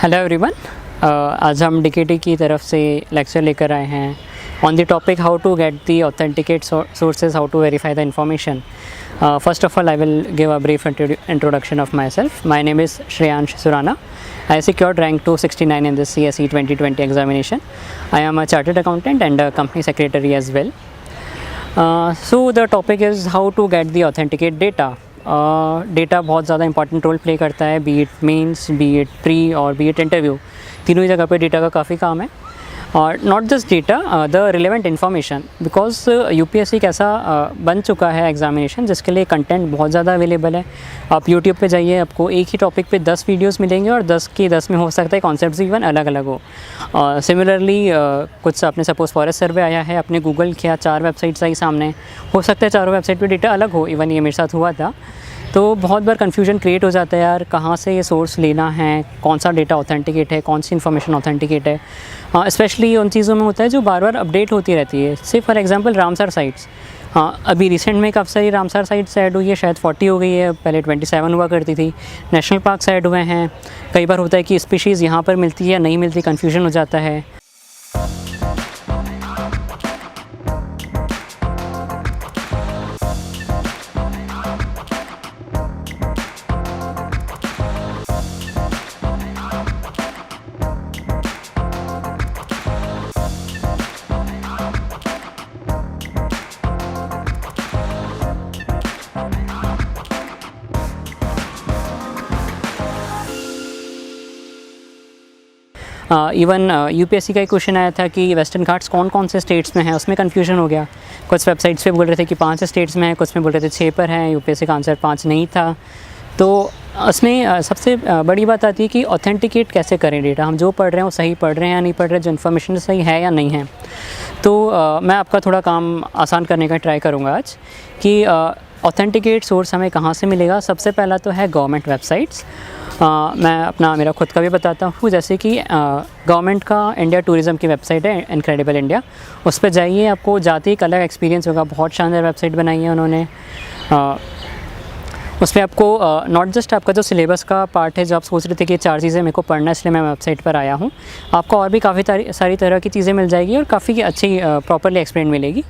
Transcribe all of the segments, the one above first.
Hello everyone. आज हम DKT की तरफ से लेक्चर लेकर आए हैं on the topic how to get the authenticate sources, how to verify the information. First of all, I will give a brief introduction of myself. My name is Shreyansh Surana. I secured rank 269 in the CSE 2020 examination. I am a chartered accountant and a company secretary as well. So the topic is how to get the authenticate data. Data बहुत ज़्यादा important role play करता है, be it mains, be it pre और be it interview. तीनों ही जगह पे data का काफ़ी काम है. और not just data, the relevant information, because UPSC एक ऐसा बन चुका है एग्जामिनेशन जिसके लिए कंटेंट बहुत ज़्यादा अवेलेबल है. आप यूट्यूब पे जाइए, आपको एक ही टॉपिक पे 10 वीडियोस मिलेंगे और 10 के 10 में हो सकता है कॉन्सेप्ट्स इवन अलग अलग हो. सिमिलरली कुछ आपने सपोज फॉरेस्ट सर्वे आया है, आपने गूगल किया, 4 वेबसाइट्स आई सामने, हो सकता है चारों वेबसाइट पे डेटा अलग हो. इवन ये मेरे साथ हुआ था. तो बहुत बार कन्फ्यूजन क्रिएट हो जाता है, यार कहाँ से ये सोर्स लेना है, कौन सा डेटा ऑथेंटिकेट है, कौन सी इन्फॉर्मेशन ऑथेंटिकेट है. स्पेशली उन चीज़ों में होता है जो बार बार अपडेट होती रहती है. से फॉर एग्जांपल रामसर साइट्स, अभी रिसेंट में काफ़ी सारी रामसर साइट्स ऐड हुई है, शायद 40 हो गई है, पहले 27 हुआ करती थी. नेशनल पार्क्स ऐड हुए हैं. कई बार होता है कि स्पीशीज़ यहाँ पर मिलती है या नहीं मिलती, कन्फ्यूजन हो जाता है. इवन यूपीएससी का एक क्वेश्चन आया था कि वेस्टर्न घाट्स कौन कौन से स्टेट्स में हैं, उसमें कन्फ्यूजन हो गया. कुछ वेबसाइट्स पे बोल रहे थे कि 5 स्टेट्स में है, कुछ में बोल रहे थे 6 पर हैं. यूपीएससी का आंसर 5 नहीं था. तो उसमें सबसे बड़ी बात आती है कि ऑथेंटिकेट कैसे करें डेटा. हम जो पढ़ रहे हैं वो सही पढ़ रहे हैं या नहीं पढ़ रहे हैं, जो इन्फॉर्मेशन सही है या नहीं है. तो मैं आपका थोड़ा काम आसान करने का ट्राई करूँगा आज कि ऑथेंटिकेट सोर्स हमें कहाँ से मिलेगा. सबसे पहला तो है गवर्नमेंट वेबसाइट्स. मैं मेरा खुद का भी बताता हूँ, जैसे कि गवर्नमेंट का इंडिया टूरिज़म की वेबसाइट है इनक्रेडिबल इंडिया. उस पर जाइए, आपको जाते ही एक अलग एक्सपीरियंस होगा. बहुत शानदार वेबसाइट बनाई है उन्होंने. उस पर आपको नॉट जस्ट आपका जो सिलेबस का पार्ट है, जो आप सोच रहे थे कि ये 4 चीज़ें मेरे को पढ़ना है इसलिए मैं वेबसाइट पर आया हूँ, आपको और भी काफ़ी सारी तरह की चीज़ें मिल जाएगी और काफ़ी अच्छी प्रॉपरली एक्सप्लेन मिलेगी.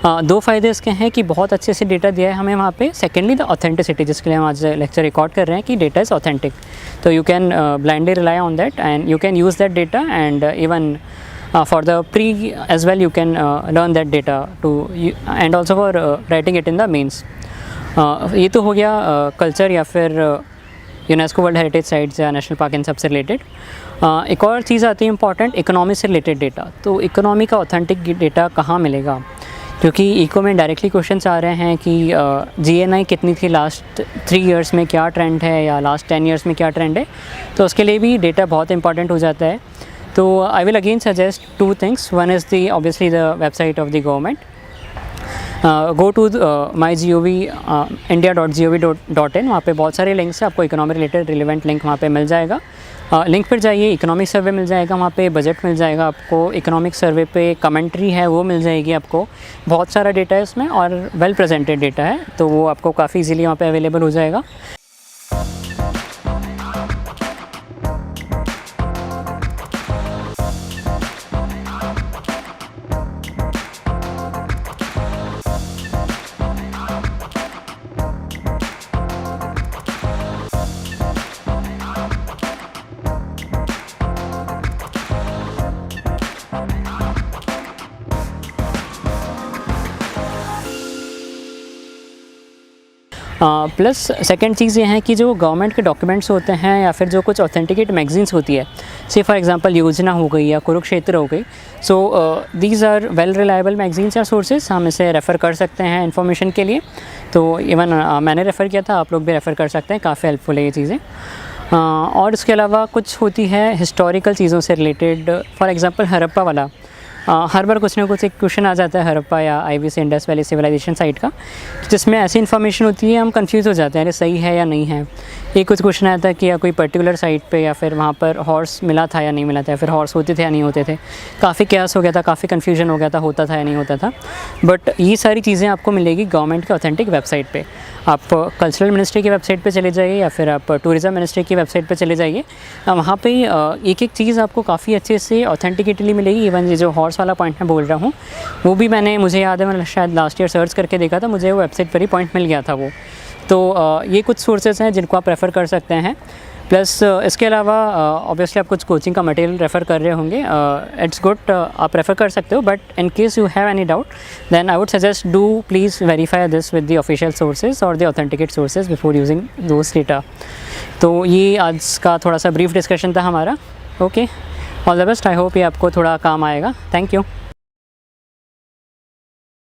2 फ़ायदे इसके हैं कि बहुत अच्छे से डेटा दिया है हमें वहाँ पे. सेकेंडली द ऑथेंटिसिटी, जिसके लिए हम आज लेक्चर रिकॉर्ड कर रहे हैं कि डेटा इज़ ऑथेंटिक. तो you can blindly rely on that and you can use that data and even for the pre as well you can learn that data to and also for writing it in the mains. ये तो हो गया culture या फिर UNESCO world heritage sites या national park इन सबसे related. एक और चीज़ आती है इंपॉर्टेंट, इकोनॉमी से रिलेटेड डेटा. तो इकोनॉमी का ऑथेंटिक डेटा कहाँ मिलेगा, क्योंकि इको में डायरेक्टली क्वेश्चंस आ रहे हैं कि जीएनआई कितनी थी लास्ट 3 इयर्स में, क्या ट्रेंड है, या लास्ट 10 इयर्स में क्या ट्रेंड है. तो उसके लिए भी डेटा बहुत इंपॉर्टेंट हो जाता है. तो I will again suggest 2 things. One is the obviously the website of the government. Go to mygov india.gov.in. वहाँ पे बहुत सारे लिंक्स हैं, आपको इकोनॉमी रिलेटेड रिलेवेंट लिंक वहाँ पे मिल जाएगा. लिंक पर जाइए, इकोनॉमिक सर्वे मिल जाएगा वहाँ पे, बजट मिल जाएगा आपको, इकोनॉमिक सर्वे पे कमेंट्री है वो मिल जाएगी आपको. बहुत सारा डेटा है उसमें और वेल प्रेजेंटेड डेटा है, तो वो आपको काफ़ी इजीली वहाँ पे अवेलेबल हो जाएगा. प्लस सेकंड चीज़ ये है कि जो गवर्नमेंट के डॉक्यूमेंट्स होते हैं या फिर जो कुछ ऑथेंटिकेट मैगजीन्स होती है, से फॉर एग्जांपल योजना हो गई या कुरुक्षेत्र हो गई, so these are well reliable magazines या सोर्सेज. हम इसे रेफ़र कर सकते हैं इन्फॉर्मेशन के लिए. तो इवन मैंने रेफ़र किया था, आप लोग भी रेफ़र कर सकते हैं, काफ़ी हेल्पफुल है ये चीज़ें. और इसके अलावा कुछ होती है हिस्टोरिकल चीज़ों से रिलेटेड. फॉर एग्ज़ाम्पल हड़प्पा वाला, हर बार कुछ ना कुछ एक क्वेश्चन आ जाता है हड़प्पा या IBC Indus valley civilisation site का, जिसमें ऐसी इन्फॉर्मेशन होती है हम कंफ्यूज हो जाते हैं, अरे सही है या नहीं है। एक कुछ क्वेश्चन आता है कि या कोई पर्टिकुलर साइट पे या फिर वहाँ पर हॉर्स मिला था या नहीं मिला था, या फिर हॉर्स होते थे या नहीं होते थे। काफ़ी कैस हो गया था, काफ़ी कन्फ्यूजन हो गया था, होता था या नहीं होता था। बट ये सारी चीज़ें आपको मिलेगी गवर्नमेंट के ऑथेंटिक वेबसाइट पे। आप कल्चरल मिनिस्ट्री की वेबसाइट पे चले जाइए या फिर आप टूरिज़्म मिनिस्ट्री की वेबसाइट पे चले जाइए, वहाँ पे एक एक चीज़ आपको काफ़ी अच्छे से ऑथेंटिकेटली मिलेगी। इवन ये जो हॉर्स वाला पॉइंट मैं बोल रहा हूँ, वो भी मुझे याद है, मैंने शायद लास्ट ईयर सर्च करके देखा था, मुझे वो वेबसाइट पर ही पॉइंट मिल गया था वो। तो ये कुछ सोर्सेज हैं जिनको आप रेफ़र कर सकते हैं। प्लस इसके अलावा ऑब्वियसली आप कुछ कोचिंग का मटेरियल रेफ़र कर रहे होंगे, इट्स गुड, आप रेफ़र कर सकते हो। But in case you have any doubt then I would suggest do please verify this with the official sources और the authenticate sources before using those data. तो ये आज का थोड़ा सा ब्रीफ डिस्कशन था हमारा। Okay, all the best, I hope ये आपको थोड़ा काम आएगा। Thank you.